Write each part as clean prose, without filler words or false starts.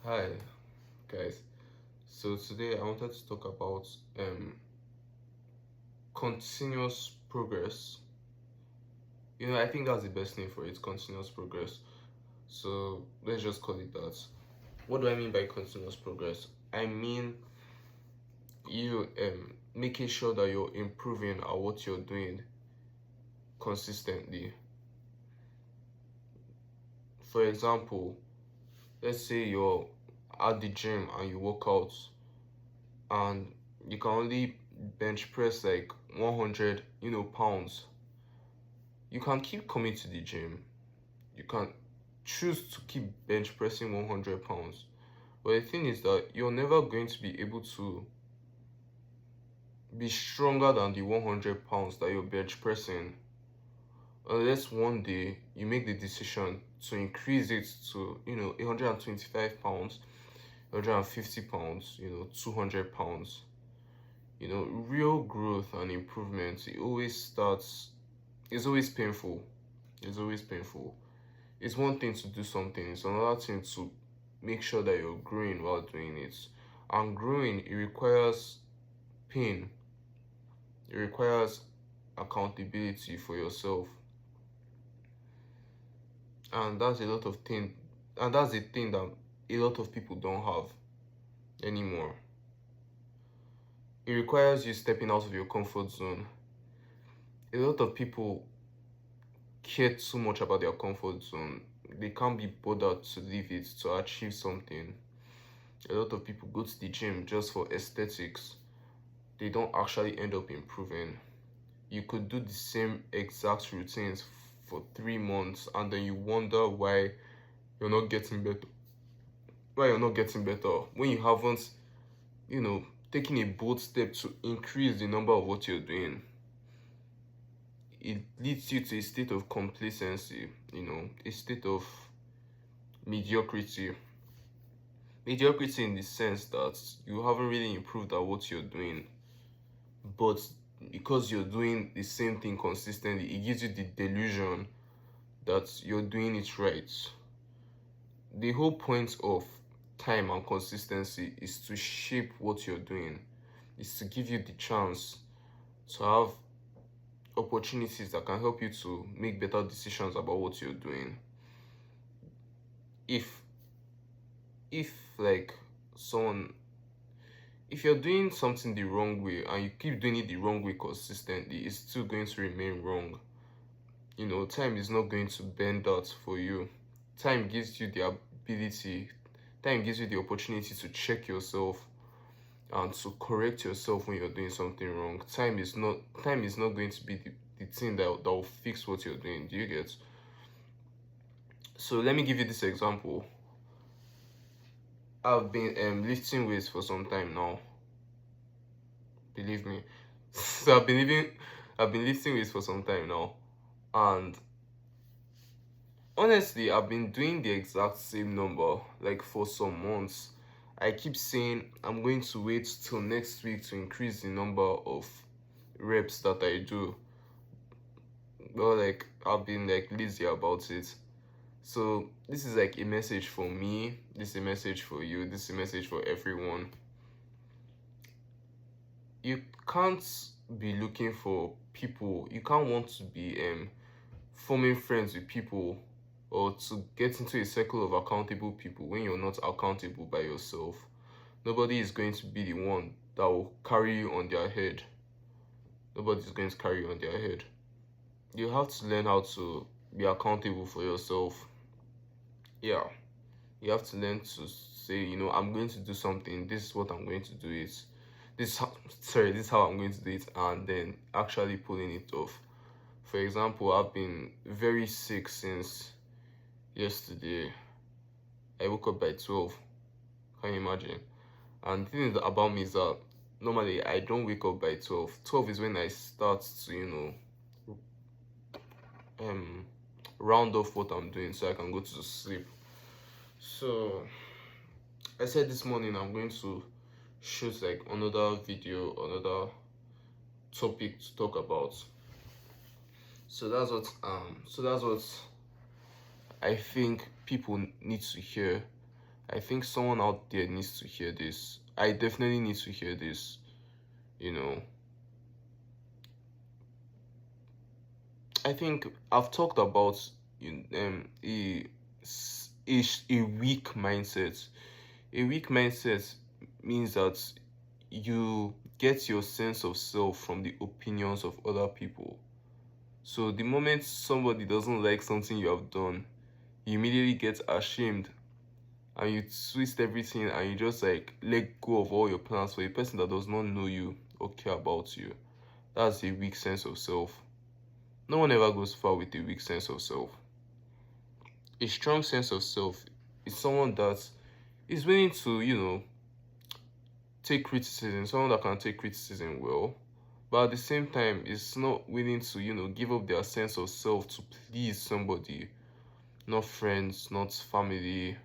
Hi guys. So today I wanted to talk about continuous progress. I think that's the best name for it, continuous progress. So let's just call it that. What do I mean by continuous progress? I mean you making sure that you're improving at what you're doing consistently. For example, let's say you're at the gym and you work out and you can only bench press like 100 pounds. You can keep coming to the gym. You can choose to keep bench pressing 100 pounds. But the thing is that you're never going to be able to be stronger than the 100 pounds that you're bench pressing unless one day you make the decision to increase it to 125 pounds, 150 pounds, 200 pounds. Real growth and improvement, it's always painful. It's always painful. It's one thing to do something, it's another thing to make sure that you're growing while doing it. And growing, it requires pain, it requires accountability for yourself. And that's a thing that a lot of people don't have anymore. It requires you stepping out of your comfort zone. A lot of people care too much about their comfort zone. They can't be bothered to leave it to achieve something. A lot of people go to the gym just for aesthetics. They don't actually end up improving. You could do the same exact routines for 3 months and then you wonder why you're not getting better. Why you're not getting better when you haven't, taken a bold step to increase the number of what you're doing. It leads you to a state of complacency, a state of mediocrity. Mediocrity in the sense that you haven't really improved at what you're doing, but because you're doing the same thing consistently, it gives you the delusion that you're doing it right. The whole point of time and consistency is to shape what you're doing, is to give you the chance to have opportunities that can help you to make better decisions about what you're doing. If like someone if you're doing something the wrong way and you keep doing it the wrong way consistently, it's still going to remain wrong. Time is not going to bend that for you. Time gives you the ability, time gives you the opportunity to check yourself and to correct yourself when you're doing something wrong. Time is not going to be the thing that will fix what you're doing. Do you get? So let me give you this example. I've been lifting weights for some time now. Believe me. So I've been lifting weights for some time now, and honestly, I've been doing the exact same number like for some months. I keep saying I'm going to wait till next week to increase the number of reps that I do. But like I've been like lazy about it. So this is like a message for me, this is a message for you, this is a message for everyone. You can't be looking for people, you can't want to be forming friends with people or to get into a circle of accountable people when you're not accountable by yourself. Nobody is going to be the one that will carry you on their head. Nobody's going to carry you on their head. You have to learn how to be accountable for yourself. Yeah, you have to learn to say, I'm going to do something, this is what I'm going to do it. This is how I'm going to do it, and then actually pulling it off. For example, I've been very sick since yesterday. I woke up by 12. Can you imagine? And the thing about me is that normally I don't wake up by 12. 12 is when I start to, um, round off what I'm doing so I can go to sleep. So I said this morning I'm going to shoot like another video, another topic to talk about. So that's what I think people need to hear. I think someone out there needs to hear this. I definitely need to hear this. You know, I think I've talked about a weak mindset. A weak mindset means that you get your sense of self from the opinions of other people. So the moment somebody doesn't like something you have done, you immediately get ashamed and you twist everything and you just like let go of all your plans for a person that does not know you or care about you. That's a weak sense of self. No one ever goes far with a weak sense of self. A strong sense of self is someone that is willing to, take criticism, someone that can take criticism well, but at the same time is not willing to, give up their sense of self to please somebody, not friends, not family,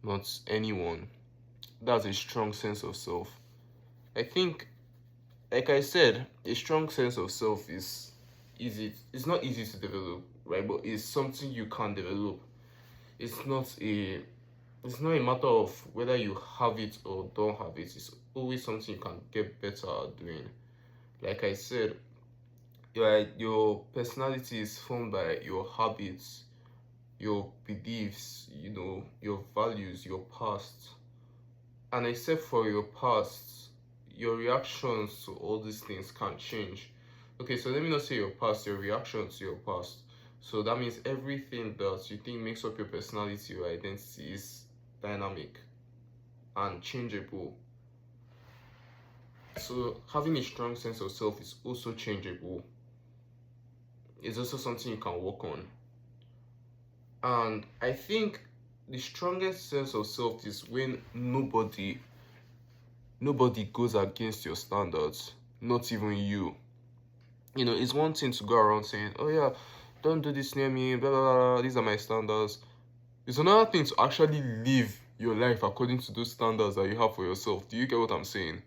not anyone. That's a strong sense of self. I think, like I said, a strong sense of self is easy. It's not easy to develop, right? But it's something you can develop. It's not a it's not a matter of whether you have it or don't have it. It's always something you can get better at doing. Like I said, your personality is formed by your habits, your beliefs, your values, your past. And except for your past, your reactions to all these things can change. Okay, so let me not say your past, your reaction to your past. So that means everything that you think makes up your personality or identity is dynamic and changeable. So having a strong sense of self is also changeable. It's also something you can work on. And I think the strongest sense of self is when nobody goes against your standards, not even you. It's one thing to go around saying, "Oh yeah, don't do this near me, blah blah blah, these are my standards." It's another thing to actually live your life according to those standards that you have for yourself. Do you get what I'm saying?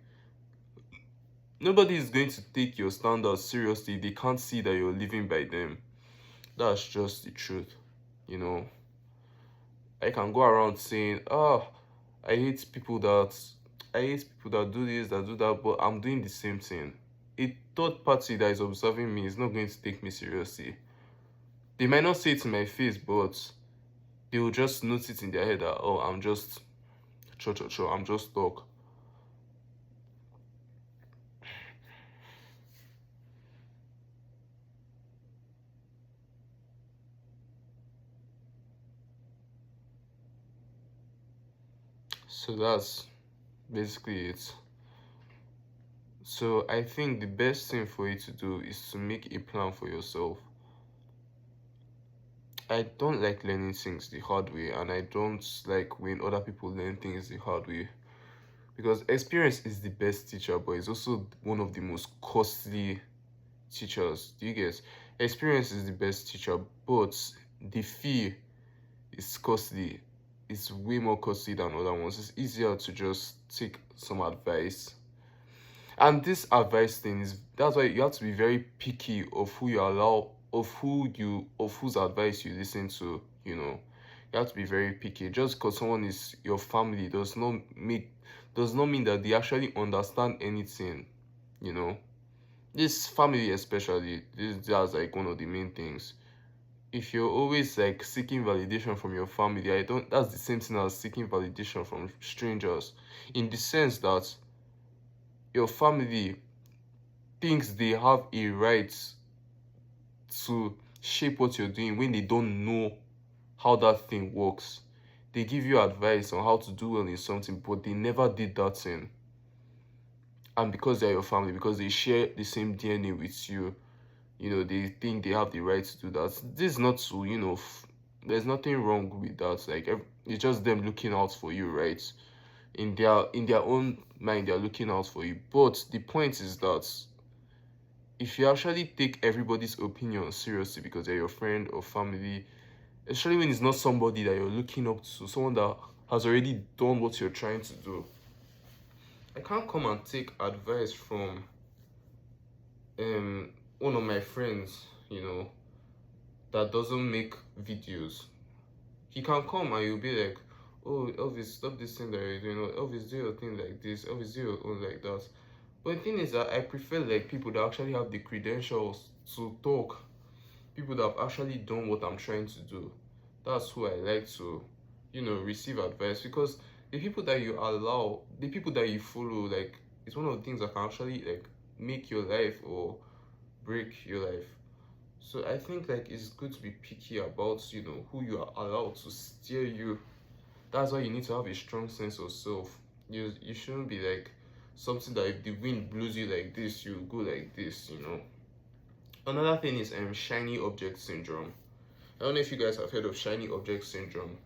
Nobody is going to take your standards seriously. They can't see that you're living by them. That's just the truth. You know, I can go around saying, "Oh, I hate people that I hate people that do this, that do that," but I'm doing the same thing. A third party that is observing me is not going to take me seriously. They might not say it to my face, but they will just notice it in their head that, oh, I'm just I'm just talk. So that's basically it. So I think the best thing for you to do is to make a plan for yourself. I don't like learning things the hard way, and I don't like when other people learn things the hard way, because experience is the best teacher, but it's also one of the most costly teachers. Do you get? Experience is the best teacher, but the fee is costly. It's way more costly than other ones. It's easier to just take some advice. And this advice thing is that's why you have to be very picky of who you allow, of whose advice you listen to. You have to be very picky. Just because someone is your family does not mean that they actually understand anything. You know, this family especially, that's like one of the main things. If you're always like seeking validation from your family, I don't that's the same thing as seeking validation from strangers, in the sense that your family thinks they have a right to shape what you're doing when they don't know how that thing works. They give you advice on how to do well in something, but they never did that thing. And because they're your family, because they share the same DNA with you, they think they have the right to do that. This is not to, there's nothing wrong with that. Like, it's just them looking out for you, right? In their own mind, they're looking out for you. But the point is that if you actually take everybody's opinion seriously because they're your friend or family, especially when it's not somebody that you're looking up to, someone that has already done what you're trying to do. I can't come and take advice from one of my friends, that doesn't make videos. He can come and you'll be like, oh Elvis, stop this thing that you're doing, or Elvis, do your thing like this, Elvis, do your own like that. But the thing is that I prefer like people that actually have the credentials to talk, people that have actually done what I'm trying to do. That's who I like to, receive advice, because the people that you follow, like, it's one of the things that can actually like make your life or break your life. So I think like it's good to be picky about who you are allowed to steer you. That's why you need to have a strong sense of self. You shouldn't be like something that if the wind blows you like this, you go like this. Another thing is shiny object syndrome. I don't know if you guys have heard of shiny object syndrome.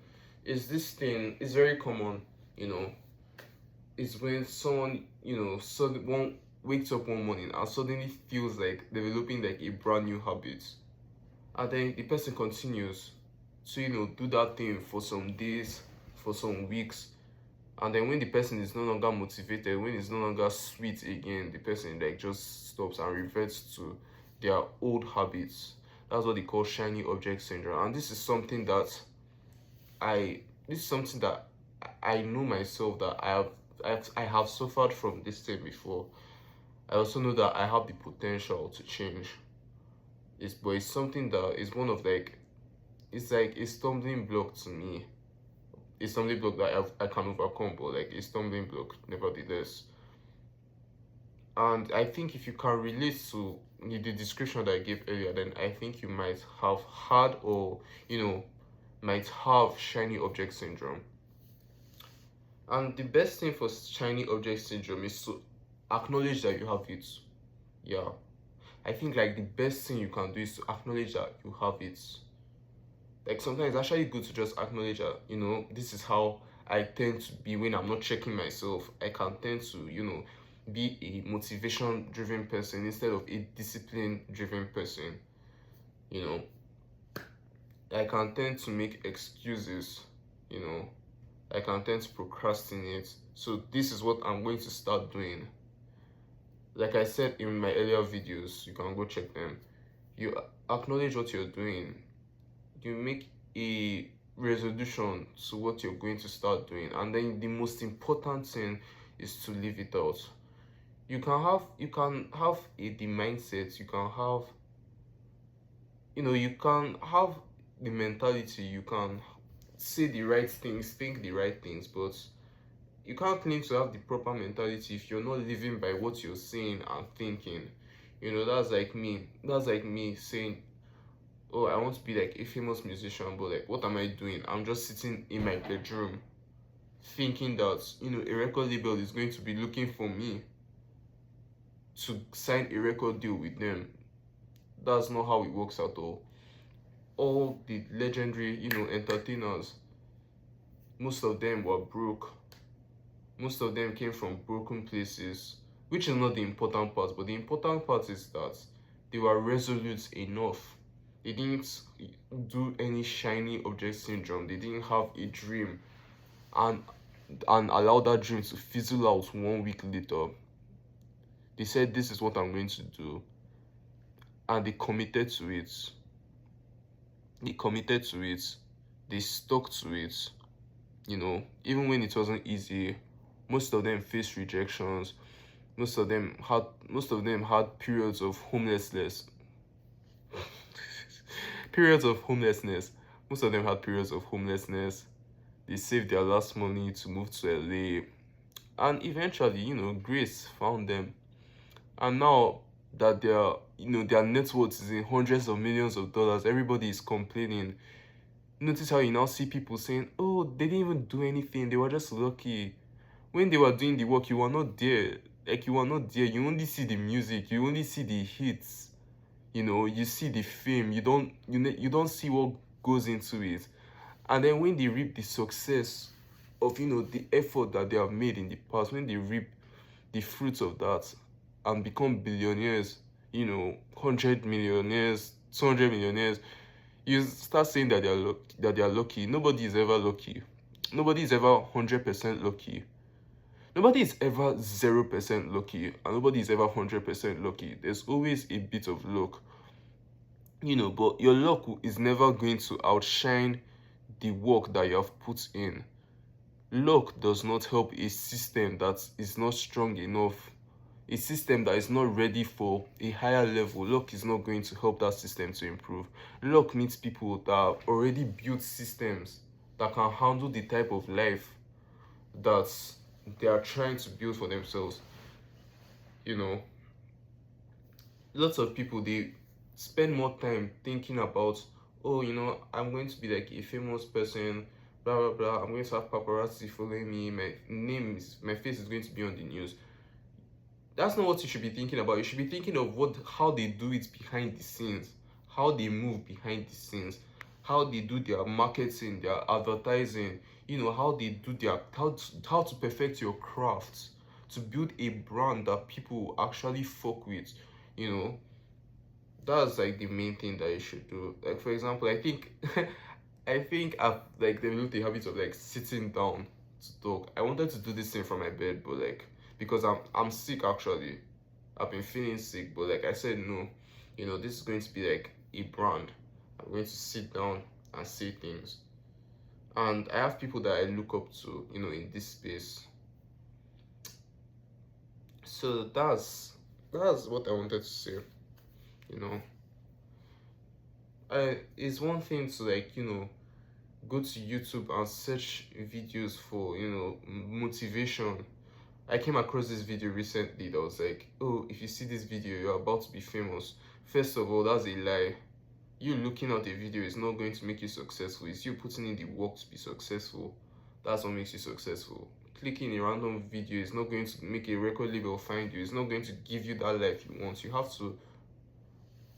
Is this thing is very common, you know. It's when someone, one wakes up one morning and suddenly feels like developing like a brand new habit. And then the person continues to, do that thing for some days, for some weeks. And then when the person is no longer motivated, when it's no longer sweet again, the person like just stops and reverts to their old habits. That's what they call shiny object syndrome. And this is something that I know myself that I have suffered from this thing before. I also know that I have the potential to change. But it's something that is one of like, it's like a stumbling block to me. A stumbling block that I can overcome, but like a stumbling block nevertheless. And I think if you can relate to the description that I gave earlier, then I think you might have had, or might have shiny object syndrome. And the best thing for shiny object syndrome is to acknowledge that you have it. Yeah. I think like the best thing you can do is to acknowledge that you have it. Like sometimes it's actually good to just acknowledge that, this is how I tend to be when I'm not checking myself. I can tend to, be a motivation driven person instead of a discipline driven person. I can tend to make excuses, I can tend to procrastinate. So this is what I'm going to start doing. Like I said in my earlier videos, you can go check them. You acknowledge what you're doing. You make a resolution to what you're going to start doing, and then the most important thing is to leave it out. You can have the mindset, you can have the mentality, you can say the right things, think the right things, but you can't claim to have the proper mentality if you're not living by what you're saying and thinking. That's like me saying, oh, I want to be like a famous musician, but like, what am I doing? I'm just sitting in my bedroom thinking that, a record label is going to be looking for me to sign a record deal with them. That's not how it works at all. All the legendary, entertainers, most of them were broke. Most of them came from broken places, which is not the important part, but the important part is that they were resolute enough. They didn't do any shiny object syndrome. They didn't have a dream and allow that dream to fizzle out 1 week later. They said, this is what I'm going to do. And they committed to it. They stuck to it. Even when it wasn't easy. Most of them faced rejections. Most of them had periods of homelessness. Most of them had periods of homelessness. They saved their last money to move to LA. And eventually, grace found them. And now that their net worth is in hundreds of millions of dollars, everybody is complaining. Notice how you now see people saying, oh, they didn't even do anything, they were just lucky. When they were doing the work, you were not there. Like, you were not there. You only see the music, you only see the hits. You see the fame. You don't see what goes into it. And then when they reap the success of the effort that they have made in the past, when they reap the fruits of that and become billionaires, 100 millionaires, 200 millionaires, you start saying that they are lucky. Nobody is ever lucky. Nobody is ever 100% lucky. Nobody is ever 0% lucky, and nobody is ever 100% lucky. There's always a bit of luck, but your luck is never going to outshine the work that you have put in. Luck does not help a system that is not strong enough, a system that is not ready for a higher level. Luck is not going to help that system to improve. Luck needs people that have already built systems that can handle the type of life that they are trying to build for themselves. You know, lots of people, they spend more time thinking about, oh, I'm going to be like a famous person, blah blah blah. I'm going to have paparazzi following me. My face is going to be on the news. That's not what you should be thinking about. You should be thinking of how they do it behind the scenes, how they move behind the scenes, how they do their marketing, their advertising. How they do how to perfect your craft, to build a brand that people actually fuck with. You know, that's like the main thing that you should do. Like, for example, I think I've like developed the habit of like sitting down to talk. I wanted to do this thing from my bed, but like, because I'm sick actually. I've been feeling sick, but like I said, no, this is going to be like a brand. I'm going to sit down and say things. And I have people that I look up to, in this space. So that's what I wanted to say. you know it's one thing to like go to YouTube and search videos for motivation. I came across this video recently that was like, oh, if you see this video, you're about to be famous. First of all, that's a lie. You looking at a video is not going to make you successful. It's you putting in the work to be successful. That's what makes you successful. Clicking a random video is not going to make a record label find you. It's not going to give you that life you want. You have to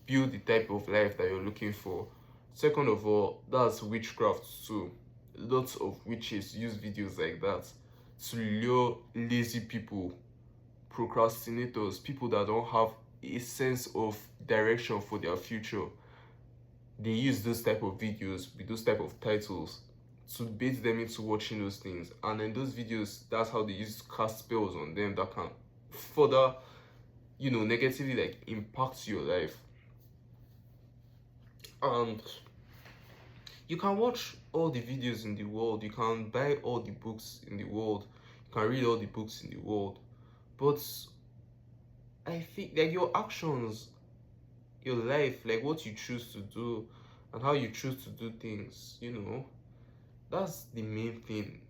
build the type of life that you're looking for. Second of all, that's witchcraft too. Lots of witches use videos like that to lure lazy people, procrastinators, people that don't have a sense of direction for their future. They use those type of videos with those type of titles to bait them into watching those things. And in those videos, that's how they use to cast spells on them that can further, negatively like impact your life. And you can watch all the videos in the world, you can buy all the books in the world, you can read all the books in the world, but I think like your actions, your life, like what you choose to do and how you choose to do things, that's the main thing.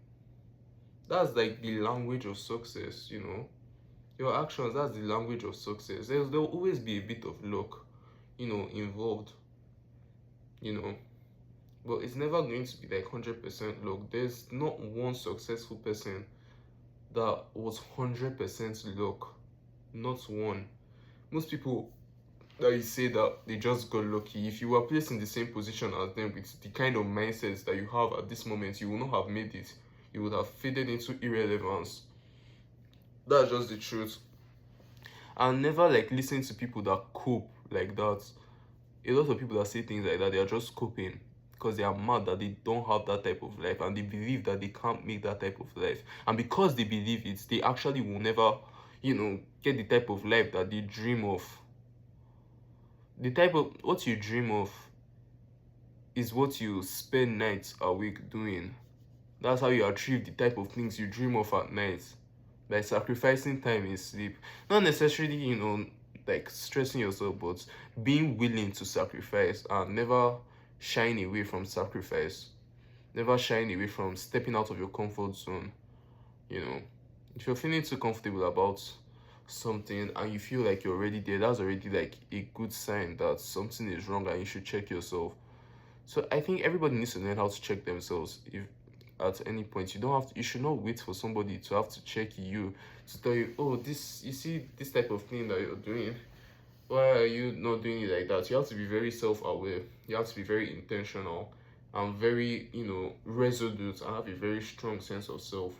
That's like the language of success. Your actions, that's the language of success. There'll always be a bit of luck involved, but it's never going to be like 100% luck. There's not one successful person that was 100% luck. Not one. Most people that you say that they just got lucky, if you were placed in the same position as them with the kind of mindsets that you have at this moment, you will not have made it. You would have faded into irrelevance. That's just the truth. And never like listen to people that cope like that. A lot of people that say things like that, they are just coping because they are mad that they don't have that type of life and they believe that they can't make that type of life. And because they believe it, they actually will never, get the type of life that they dream of. The type of what you dream of is what you spend nights awake doing. That's how you achieve the type of things you dream of at night, by sacrificing time in sleep. Not necessarily, like stressing yourself, but being willing to sacrifice and never shying away from sacrifice. Never shying away from stepping out of your comfort zone. If you're feeling too comfortable about something and you feel like you're already there, that's already like a good sign that something is wrong and you should check yourself. So I think everybody needs to learn how to check themselves. If at any point, you should not wait for somebody to have to check you to tell you, oh, this, you see this type of thing that you're doing, why are you not doing it like that? You have to be very self-aware. You have to be very intentional and very, resolute and have a very strong sense of self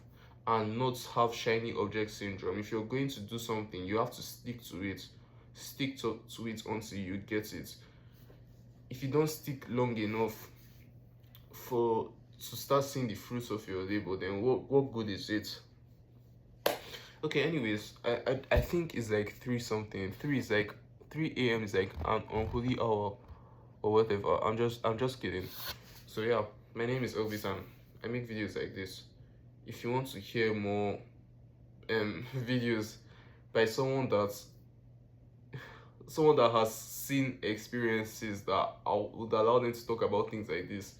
and not have shiny object syndrome. If you're going to do something, you have to stick to it. Stick to it until you get it. If you don't stick long enough to start seeing the fruits of your labor, then what good is it? Okay, anyways, I think it's like 3 something. 3 is like 3 a.m. is like an unholy hour or whatever. I'm just kidding. So yeah, my name is Elvis and I make videos like this. if you want to hear more videos by someone that has seen experiences that would allow them to talk about things like this,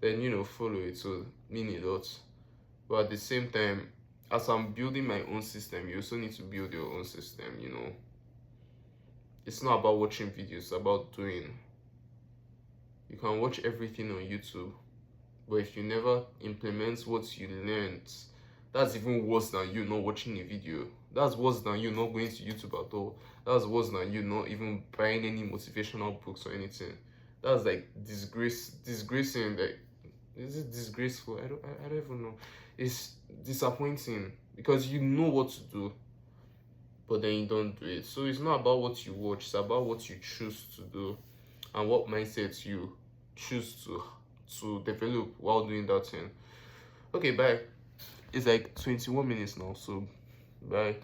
then follow it will mean a lot. But at the same time, as I'm building my own system, you also need to build your own system. It's not about watching videos, it's about doing. You can watch everything on YouTube, but if you never implement what you learned, that's even worse than you not watching a video. That's worse than you not going to YouTube at all. That's worse than you not even buying any motivational books or anything. That's like disgracing. Like, is it disgraceful? I don't even know. It's disappointing because you know what to do, but then you don't do it. So it's not about what you watch, it's about what you choose to do and what mindset you choose to develop while doing that thing. Okay, bye. It's like 21 minutes now, so bye.